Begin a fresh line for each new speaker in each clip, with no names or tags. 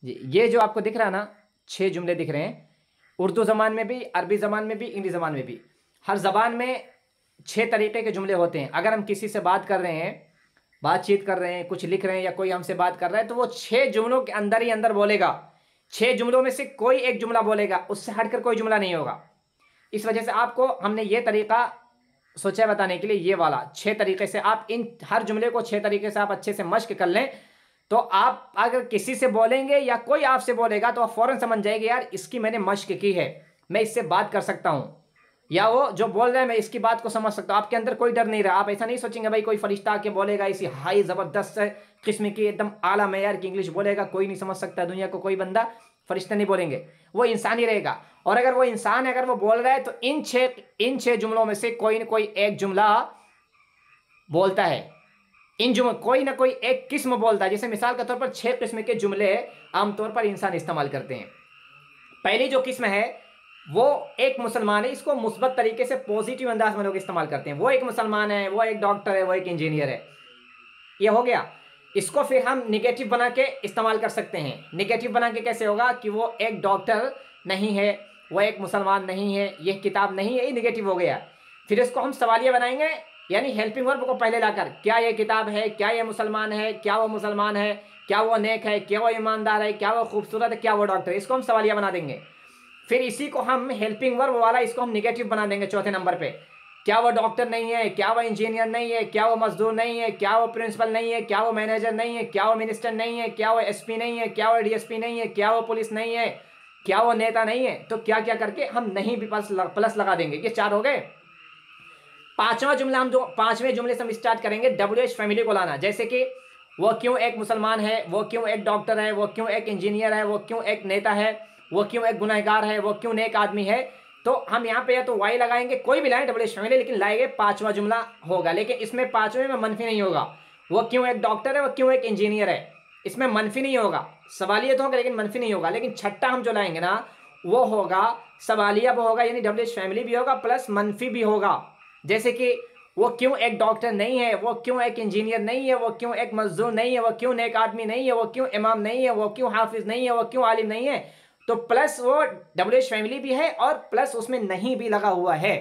जी, ये जो आपको दिख रहा है ना, 6 जुमले दिख रहे हैं, उर्दू ज़बान में भी, अरबी ज़बान में भी, इंग्लिश ज़बान में भी। हर ज़बान में 6 तरीके के जुमले होते हैं। अगर हम किसी से बात कर रहे हैं, बातचीत कर रहे हैं, कुछ लिख रहे हैं या कोई हमसे बात कर रहा है, तो वो 6 जुमलों के अंदर ही अंदर बोलेगा। 6 जुमलों में से कोई एक जुमला बोलेगा, उससे हटकर कोई जुमला नहीं होगा। इस वजह से आपको हमने ये तरीका सोचा है बताने के लिए, ये वाला 6 तरीके से आप इन हर जुमले को 6 तरीके से आप अच्छे से मश्क कर लें, तो आप अगर किसी से बोलेंगे या कोई आपसे बोलेगा तो आप फौरन समझ जाएंगे यार इसकी मैंने मश्क की है, मैं इससे बात कर सकता हूं, या वो जो बोल रहा है मैं इसकी बात को समझ सकता हूं। आपके अंदर कोई डर नहीं रहा। आप ऐसा नहीं सोचेंगे भाई कोई फरिश्ता आके बोलेगा इसी हाई जबरदस्त किस्म की एकदम आला मेयार की इंग्लिश बोलेगा, कोई नहीं समझ सकता दुनिया को कोई बंदा, फरिश्ता नहीं बोलेंगे, वो इंसान ही रहेगा। और अगर वो इंसान है, अगर वो बोल रहा है, तो इन छह जुमलों में से कोई ना कोई एक जुमला बोलता है। इन जुमलों कोई ना कोई एक किस्म बोलता है। जैसे मिसाल के तौर पर 6 किस्म के जुमले आमतौर पर इंसान इस्तेमाल करते हैं। पहली जो किस्म है वो एक मुसलमान है, इसको मुस्बत तरीके से पॉजिटिव अंदाज में लोग इस्तेमाल करते हैं। वो एक मुसलमान है, वो एक डॉक्टर है, वो एक इंजीनियर है, ये हो गया। इसको फिर हम निगेटिव बना के इस्तेमाल कर सकते हैं। निगेटिव बना के कैसे होगा कि वो एक डॉक्टर नहीं है, वो एक मुसलमान नहीं है, ये किताब नहीं है, ये निगेटिव हो गया। फिर इसको हम सवालिया बनाएंगे, यानी हेल्पिंग वर्ब को पहले लाकर, क्या ये किताब है, क्या ये मुसलमान है, क्या वो मुसलमान है, क्या वो नेक है, क्या वो ईमानदार है, क्या वो खूबसूरत है, क्या वो डॉक्टर है, इसको हम सवालिया बना देंगे। फिर इसी को हम हेल्पिंग वर्ब वाला इसको हम निगेटिव बना देंगे चौथे नंबर पे। क्या वो डॉक्टर नहीं है, क्या वो इंजीनियर नहीं है, क्या वो मजदूर नहीं है, क्या वो प्रिंसिपल नहीं है, क्या वो मैनेजर नहीं है, क्या वो मिनिस्टर नहीं है, क्या वो एसपी नहीं है, क्या वो डीएसपी नहीं है, क्या वो पुलिस नहीं है, क्या वो नेता नहीं है। तो क्या क्या करके हम नहीं भी प्लस लगा देंगे। ये 4 हो गए। पांचवा जुमला हम जो पांचवें जुमले से हम स्टार्ट करेंगे WH फैमिली को लाना। जैसे कि वो क्यों एक मुसलमान है, वो क्यों एक डॉक्टर है, वो क्यों एक इंजीनियर है, वो क्यों एक नेता है, वो क्यों एक गुनहगार है, वो क्यों नेक आदमी है। तो हम यहाँ पे या तो वाई लगाएंगे, कोई भी लाएं WH फैमिली, लेकिन लाएंगे पांचवा जुमला होगा। लेकिन इसमें पांचवें में मनफी नहीं होगा। वो क्यों एक डॉक्टर है, वो क्यों एक इंजीनियर है, इसमें मनफी नहीं होगा। सवालिया तो होगा लेकिन मनफी नहीं होगा। लेकिन छठा हम जो लाएंगे ना, वो होगा सवालिया भी होगा, यानी WH फैमिली भी होगा प्लस मनफी भी होगा। जैसे कि वो क्यों एक डॉक्टर नहीं है, वो क्यों एक इंजीनियर नहीं है, वो क्यों एक मजदूर नहीं है, वो क्यों नेक आदमी नहीं है, वो क्यों इमाम नहीं है, वो क्यों हाफिज नहीं है, वो क्यों आलिम नहीं है। तो प्लस वो WH फैमिली भी है और प्लस उसमें नहीं भी लगा हुआ है।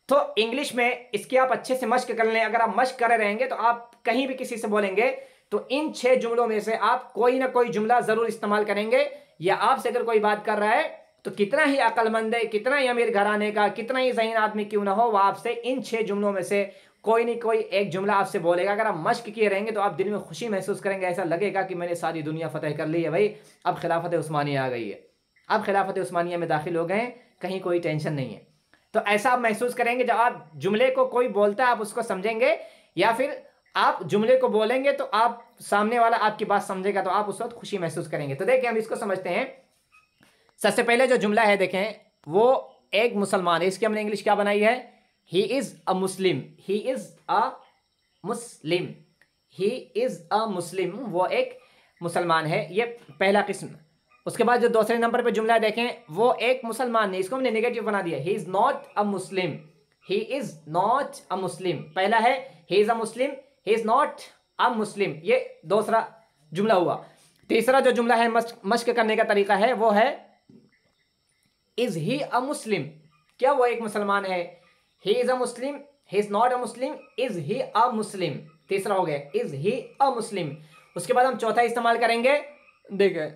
तो इंग्लिश में इसकी आप अच्छे से मश्क कर लें। अगर आप मश्क करे रहेंगे तो आप कहीं भी किसी से बोलेंगे तो इन 6 जुमलों में से आप कोई ना कोई जुमला जरूर इस्तेमाल करेंगे। या आपसे अगर कोई बात कर रहा है तो कितना ही अक्लमंद है, कितना ही अमीर घराने का, कितना ही ज़हीन आदमी क्यों ना हो, वह आपसे इन 6 जुमलों में से कोई नहीं कोई एक जुमला आपसे बोलेगा। अगर आप मश्क किए रहेंगे तो आप दिल में खुशी महसूस करेंगे, ऐसा लगेगा कि मैंने सारी दुनिया फतेह कर ली है भाई, अब खिलाफत उस्मानिया आ गई है, अब खिलाफत उस्मानिया में दाखिल हो गए, कहीं कोई टेंशन नहीं है। तो ऐसा आप महसूस करेंगे जब आप जुमले को कोई बोलता है आप उसको समझेंगे, या फिर आप जुमले को बोलेंगे तो आप सामने वाला आपकी बात समझेगा, तो आप उस वक्त खुशी महसूस करेंगे। तो देखिए हम इसको समझते हैं। सबसे पहले जो जुमला है देखें, वो एक मुसलमान है, इसकी हमने इंग्लिश क्या बनाई है, he is a Muslim, he is a Muslim, he is a Muslim, वो एक मुसलमान है, ये पहला किस्म। उसके बाद जो दूसरे नंबर पे जुमला देखें, वो एक मुसलमान है, इसको हमने नेगेटिव बना दिया, he is not a Muslim, he is not a Muslim. पहला है he is a Muslim, he is not a Muslim, ये दूसरा जुमला हुआ। तीसरा जो जुमला है मश्क करने का तरीका है वो है इज ही अ मुस्लिम, क्या वो एक मुसलमान है, he is a Muslim, he is not a Muslim, is he a Muslim. तीसरा हो गया इज ही अ मुस्लिम। उसके बाद हम चौथा इस्तेमाल करेंगे, देखिए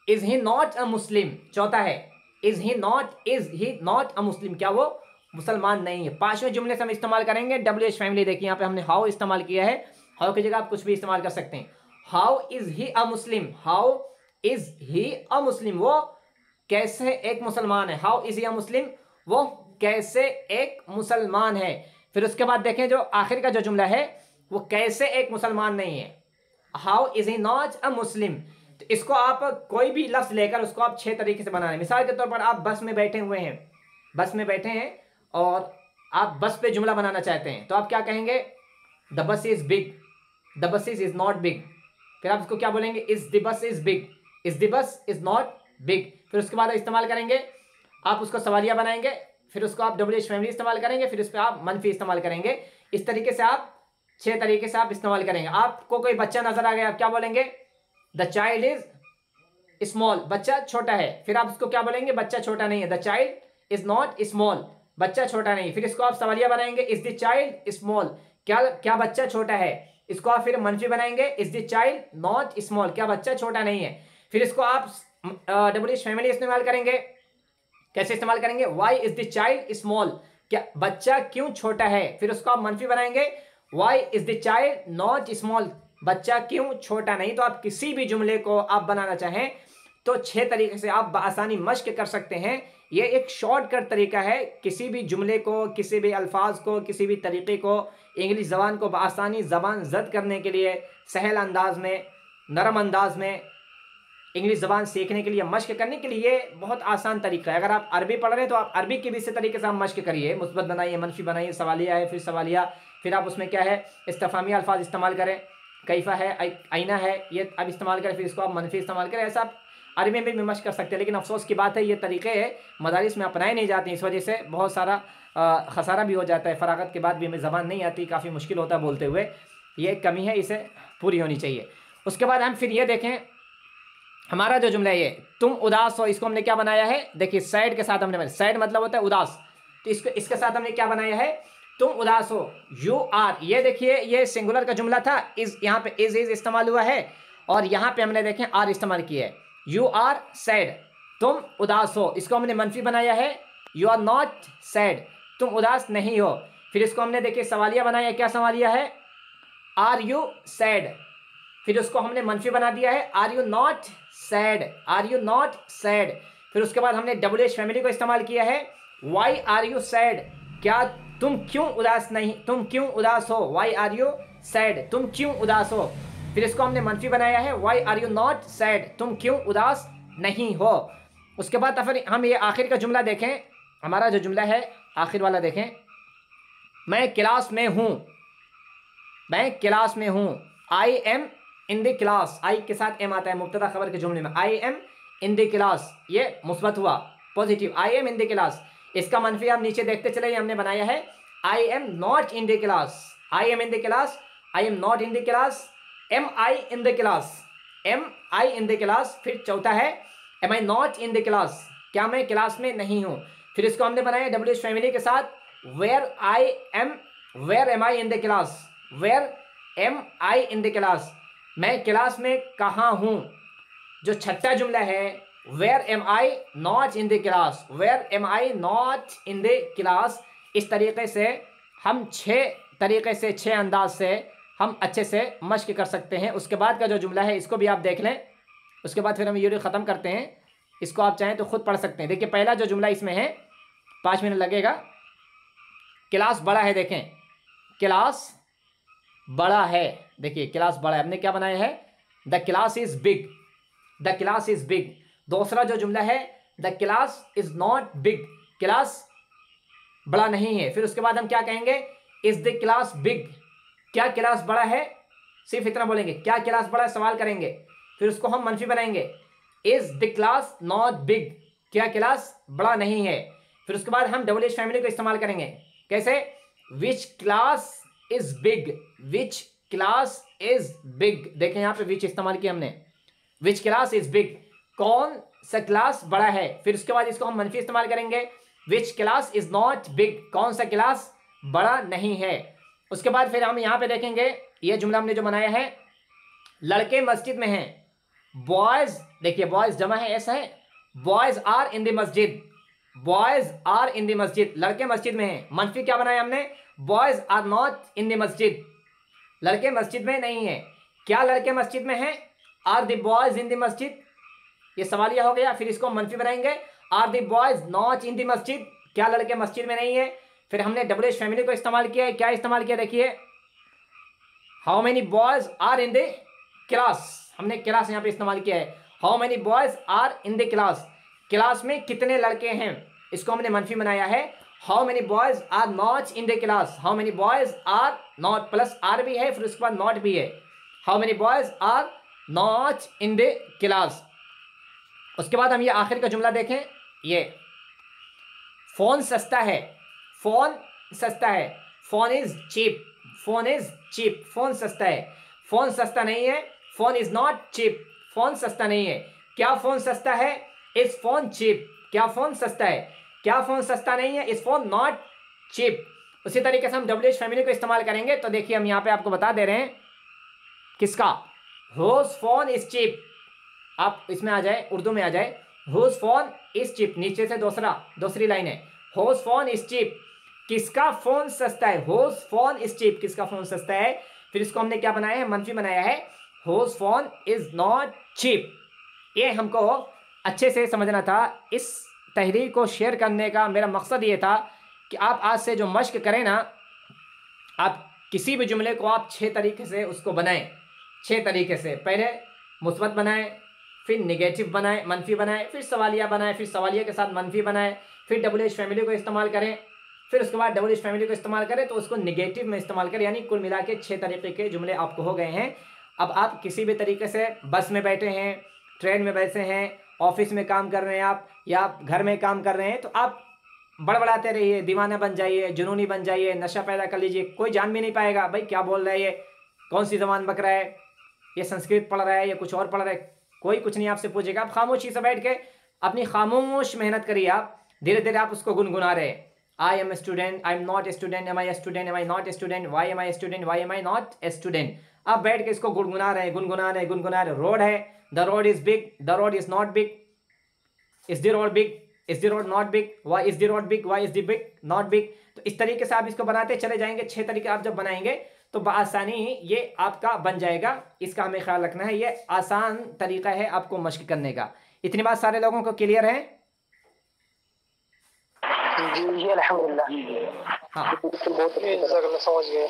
इज ही नॉट अ मुस्लिम, चौथा है इज ही नॉट अ मुस्लिम, क्या वो मुसलमान नहीं है। पांचवें जुमले से हम इस्तेमाल करेंगे WH फैमिली। देखिए यहाँ पे हमने हाउ इस्तेमाल किया है, हाउ की जगह आप कुछ भी इस्तेमाल कर सकते हैं। How is he a Muslim, how is he a Muslim, वो कैसे एक मुसलमान है, how is he a Muslim, वो कैसे एक मुसलमान है। फिर उसके बाद देखें जो आखिर का जो जुमला है, वो कैसे एक मुसलमान नहीं है, how is he not a Muslim. तो इसको आप कोई भी लफ्ज लेकर उसको आप 6 तरीके से बनाना है। मिसाल के तौर पर आप बस में बैठे हुए हैं, बस में बैठे हैं और आप बस पे जुमला बनाना चाहते हैं, तो आप क्या कहेंगे, the bus is big, the bus is not big. फिर आप इसको क्या बोलेंगे, is the bus is big, is the bus is not big. फिर उसके बाद इस्तेमाल करेंगे, आप उसको सवालिया बनाएंगे, फिर उसको आप WH फैमिली इस्तेमाल करेंगे, फिर उस पर आप मनफी इस्तेमाल करेंगे। इस तरीके से आप 6 तरीके से आप इस्तेमाल करेंगे। आपको कोई बच्चा नजर आ गया, आप क्या बोलेंगे, द चाइल्ड इज स्मॉल, बच्चा छोटा है। फिर आप इसको क्या बोलेंगे, बच्चा छोटा नहीं है, the child is not small, बच्चा छोटा नहीं। फिर इसको आप सवालिया बनाएंगे, इज द चाइल्ड स्मॉल, क्या क्या बच्चा छोटा है। इसको आप फिर मनफी बनाएंगे, is the child not small, क्या बच्चा छोटा नहीं है। फिर इसको आप डबल एच फैमिली इस्तेमाल करेंगे, कैसे इस्तेमाल करेंगे, why is the child small, क्या बच्चा क्यों छोटा है। फिर उसको आप मनफी बनाएंगे, why is the child not small, बच्चा क्यों छोटा नहीं। तो आप किसी भी जुमले को आप बनाना चाहें तो 6 तरीके से आप आसानी मश्क कर सकते हैं। ये एक शॉर्टकट तरीका है, किसी भी जुमले को, किसी भी अल्फाज को, किसी भी तरीके को इंग्लिश ज़बान को आसानी ज़बान जद करने के लिए, सहल अंदाज में, नरम अंदाज में इंग्लिश ज़बान सीखने के लिए, मश्क करने के लिए ये बहुत आसान तरीका है। अगर आप अरबी पढ़ रहे हैं तो आप अरबी के भी इसी तरीके से आप मश्क करिए, मुस्बत बनाइए, मनफी बनाइए, सवालिया है, फिर सवालिया, फिर आप उसमें क्या है इस्तिफामी अल्फाज इस्तेमाल करें, कैफ़ा है, आईना है, ये अब इस्तेमाल करें, फिर इसको आप मनफी इस्तेमाल करें। ऐसा आप अरबी में भी मश्क कर सकते हैं। लेकिन अफसोस की बात है ये तरीके मदारिस में अपनाए नहीं जाते, इस वजह से बहुत सारा खसारा भी हो जाता है। फरागत के बाद भी हमें ज़बान नहीं आती, काफ़ी मुश्किल होता है बोलते हुए, ये कमी है, इसे पूरी होनी चाहिए। उसके बाद हम फिर ये देखें, हमारा जो जुमला है ये, तुम उदास हो, इसको हमने क्या बनाया है, देखिए सैड के साथ हमने बनाया, सैड मतलब होता है उदास, तो इसको इसके साथ हमने क्या बनाया है, तुम उदास हो, यू आर। ये देखिए ये सिंगुलर का जुमला था, इस यहाँ पे इज इस्तेमाल हुआ है और यहाँ पे हमने देखें आर इस्तेमाल किया है। यू आर सैड, तुम उदास हो, इसको हमने मनफी बनाया है, यू आर नॉट सैड, तुम उदास नहीं हो। फिर इसको हमने देखिए सवालिया बनाया, क्या सवालिया है, आर यू सैड, फिर उसको हमने मनफी बना दिया है, are you not sad, are you not sad. फिर उसके बाद हमने डबल एच फैमिली को इस्तेमाल किया है, वाई आर यू सैड, क्या तुम क्यों उदास नहीं, तुम क्यों उदास हो, वाई आर यू सैड, तुम क्यों उदास हो। फिर इसको हमने मनफी बनाया है, why are you not sad, तुम क्यों उदास नहीं हो। उसके बाद फिर हम ये आखिर का जुमला देखें, हमारा जो जुमला है आखिर वाला देखें, मैं क्लास में हूँ, मैं क्लास में हूँ, I am in the class, I के साथ एम आता है मुब्तदा खबर के जुमले में, I am in the class, ये मुस्बत हुआ positive, I am in the class. इसका मनफी आप नीचे देखते चले, हमने बनाया है, I am not in the class, I am in the class, I am not in the class, am I in the class, am I in the class. फिर चौथा है, am I not in the class, क्या मैं class में नहीं हूँ। फिर इसको हमने बनाया डब्ल्यू एच फैमिली के साथ, where I am, where am I in the class, where am I in the class, मैं क्लास में कहाँ हूँ। जो छठा जुमला है, where am I not in the class, where am I not in the class. इस तरीके से हम 6 तरीके से, 6 अंदाज से हम अच्छे से मश्क कर सकते हैं। उसके बाद का जो जुमला है इसको भी आप देख लें, उसके बाद फिर हम वीडियो ख़त्म करते हैं। इसको आप चाहें तो खुद पढ़ सकते हैं। देखिए पहला जो जुमला इसमें है, 5 मिनट लगेगा। क्लास बड़ा है, देखें क्लास बड़ा है, देखिए क्लास बड़ा है, हमने क्या बनाया है, the class is big, the class is big. दूसरा जो जुमला है, the class is not big, class बड़ा नहीं है। फिर उसके बाद हम क्या कहेंगे, इज द क्लास बिग, क्या क्लास बड़ा है, सिर्फ इतना बोलेंगे, क्या क्लास बड़ा है, सवाल करेंगे। फिर उसको हम मनफी बनाएंगे, is the class not big, क्या क्लास बड़ा नहीं है। फिर उसके बाद हम डबल एच फैमिली को इस्तेमाल करेंगे, कैसे, which class is big, which class is big, देखें यहाँ पे विच इस्तेमाल किया हमने, विच क्लास इज बिग, कौन सा क्लास बड़ा है। फिर उसके बाद इसको हम मनफी इस्तेमाल करेंगे, which class is not big, कौन सा क्लास बड़ा नहीं है। उसके बाद फिर हम यहाँ पे देखेंगे, ये जुमला हमने जो बनाया है, लड़के मस्जिद में हैं, बॉयज, देखिए बॉयज जमा है, ऐसा है, boys are in the masjid, boys are in the masjid, लड़के मस्जिद में हैं। मनफी क्या बनाया हमने, boys are not in the masjid, लड़के मस्जिद में नहीं है। क्या लड़के मस्जिद में हैं, are the boys in the masjid, ये सवालिया हो गया। फिर इसको मनफी बनाएंगे, are the boys not in the masjid, क्या लड़के मस्जिद में नहीं है। फिर हमने डबल एच फैमिली को इस्तेमाल किया है, क्या इस्तेमाल किया, देखिए, how many boys are in the class, हमने क्लास यहाँ पे इस्तेमाल किया है, how many boys are in the class, class में कितने लड़के हैं। इसको हमने मनफी बनाया है, how many boys are not in the class, how many boys are not, plus are भी है, फिर उसके बाद नॉट भी है, how many boys are not in the class. उसके बाद हम ये आखिर का जुमला देखें, ये फोन सस्ता है, फोन सस्ता है, phone is cheap, phone is cheap, phone सस्ता है, फोन सस्ता नहीं है, phone is not cheap, phone सस्ता नहीं है। क्या फोन सस्ता है? इस फोन चीप। क्या फोन सस्ता है? क्या फोन सस्ता नहीं है? इस फोन नॉट चीप। उसी तरीके से हम WH फैमिली को इस्तेमाल करेंगे तो देखिए हम यहाँ पे आपको बता दे रहे हैं किसका, हुज फोन इज चीप। आप इसमें आ जाए, उर्दू में आ जाए, हुज फोन इज चीप, नीचे से दूसरी लाइन है, हुज फोन इज चीप, किसका फोन सस्ता है, हुज फोन इज चीप, किसका फोन सस्ता है। फिर इसको हमने क्या बनाया है, मनफी बनाया है, whose phone is not cheap. ये हमको अच्छे से समझना था। इस तहरीर को शेयर करने का मेरा मकसद ये था कि आप आज से जो मश्क करें ना, आप किसी भी जुमले को आप 6 तरीके से उसको बनाएं। 6 तरीके से, पहले मुस्बत बनाएं, फिर नेगेटिव बनाएं, मनफी बनाएं, फिर सवालिया बनाएं, फिर सवालिया के साथ मनफी बनाएं, फिर WH फैमिली को इस्तेमाल करें, फिर उसके बाद WH फैमिली को इस्तेमाल करें तो उसको नेगेटिव में इस्तेमाल करें। यानी कुल मिला के 6 तरीके के जुमले आपको हो गए हैं। अब आप किसी भी तरीके से बस में बैठे हैं, ट्रेन में बैठे हैं, ऑफिस में काम कर रहे हैं आप, या आप घर में काम कर रहे हैं, तो आप बड़बड़ाते रहिए, दीवाना बन जाइए, जुनूनी बन जाइए, नशा पैदा कर लीजिए। कोई जान भी नहीं पाएगा भाई क्या बोल रहा है, ये कौन सी ज़बान बक रहा है, ये संस्कृत पढ़ रहा है या कुछ और पढ़ रहा है, कोई कुछ नहीं आपसे पूछेगा। आप खामोशी से बैठ के अपनी खामोश मेहनत करिए। आप धीरे धीरे आप उसको गुनगुना रहे हैं, I am a student, I am not a student, am I a student, am I not a student, why am I a student, why am I not a student. आप बैठ के इसको गुनगुना रहे हैं। रोड है, the road is big, the road is not big, is the road big, is the road not big, why is the road big, why is the big not big. तो इस तरीके से आप इसको बनाते चले जाएंगे। 6 तरीके आप जब बनाएंगे तो बआसानी ये आपका बन जाएगा। इसका हमें ख्याल रखना है, ये आसान तरीका है आपको मश्क करने का। इतनी बात सारे लोगों को क्लियर है?
जी अल्हम्दुलिल्लाह।
हाँ
समझ गए।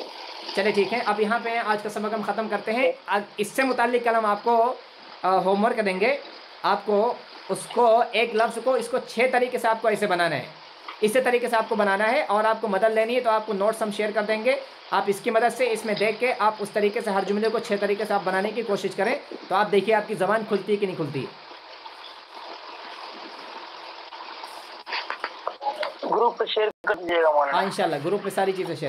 चले ठीक है, अब यहाँ पे आज का सबक हम ख़त्म करते हैं। आज इससे मुताल्लिक कल हम आपको होमवर्क देंगे। आपको उसको एक लफ्ज़ को इसको 6 तरीके से आपको ऐसे बनाना है, इसी तरीके से आपको बनाना है। और आपको मदद लेनी है तो आपको नोट्स हम शेयर कर देंगे। आप इसकी मदद से इसमें देख के आप उस तरीके से हर जुमले को 6 तरीके से आप बनाने की कोशिश करें, तो आप देखिए आपकी ज़बान खुलती है कि नहीं खुलती।
ग्रुप पे शेयर कर दीजिएगा मौलाना।
हाँ इंशाल्लाह ग्रुप में सारी चीज़ें शेयर